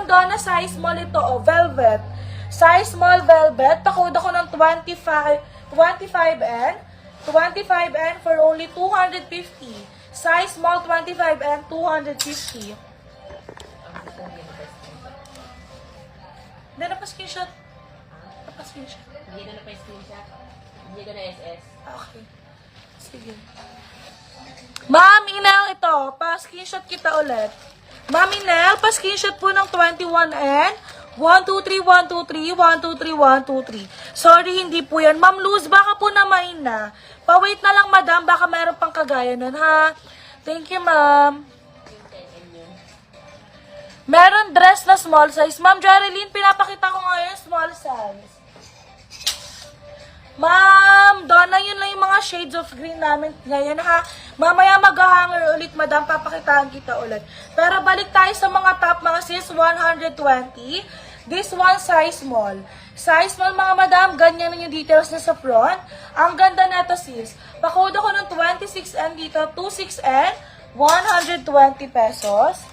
Donna, size small ito, oh, velvet. Size small velvet. Pakode ako ng 25N. 25N for only 250. Size small 25N, 250. Hindi na pa-screenshot. Pa-screenshot. Hindi na pa-screenshot. Hindi na SS. Okay. Sige. Ma'am Inel, ito. Pa-screenshot kita ulit. Ma'am Inel, pa-screenshot po ng 21N. 123, 123, 123, 123. Sorry, hindi po yan. Ma'am Luz, baka po namain na. Pa-wait na lang, madam. Baka meron pang kagaya nun, ha? Thank you, ma'am. Meron dress na small size. Ma'am Jerilyn, pinapakita ko ngayon small size. Ma'am Donna, yun lang yung mga shades of green namin ngayon, ha? Mamaya mag-hanger ulit, madam. Papakitaan kita ulit. Pero balik tayo sa mga top, mga sis, 120. This one, size small. Size small, mga madam, ganyan yung details na sa front. Ang ganda neto, sis. Pakode ko ng 26N dito, 26N, 120 pesos.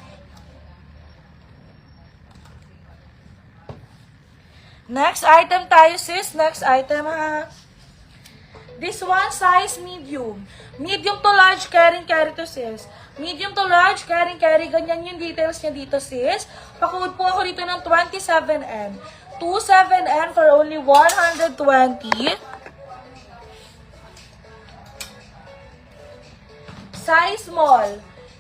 Next item tayo, sis. Next item, ha. This one, size medium. Medium to large, carry to, sis. Medium to large, carry. Ganyan yung details niya dito, sis. Pakode po ako dito ng 27N. 27N for only 120. Size small.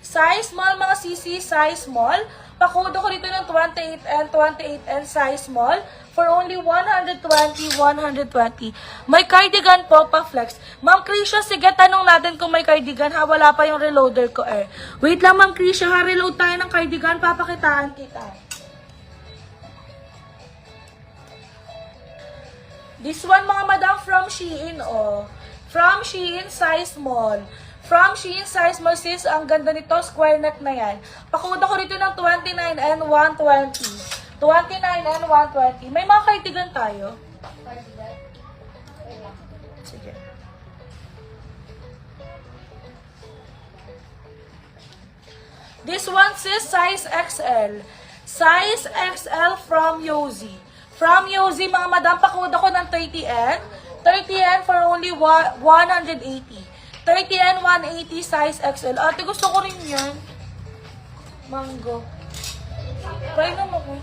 Size small, mga sisi, size small. Pakode ko dito ng 28N, 28N, size small. For only 120, 120. May cardigan po, pa-flex. Ma'am Krisha, sige, tanong natin kung may cardigan, ha? Wala pa yung reloader ko, eh. Wait lang, Ma'am Krisha, ha? Reload tayo ng cardigan, papakitaan kita. This one, mga madam, from Shein, oh. From Shein, size small. From Shein, size small, sis. Ang ganda nito, square neck na yan. Pakuda ko rito ng 29N, 120. 29N, 120. May mga cardigan tayo. Sige. This one, sis, size XL. Size XL from Yozi. From Yozi, mga madam, pakuda ko ng 30N. 30N for only 180. 30N, 180, size XL. Ate, gusto ko rin yan. Mango. Try naman ko.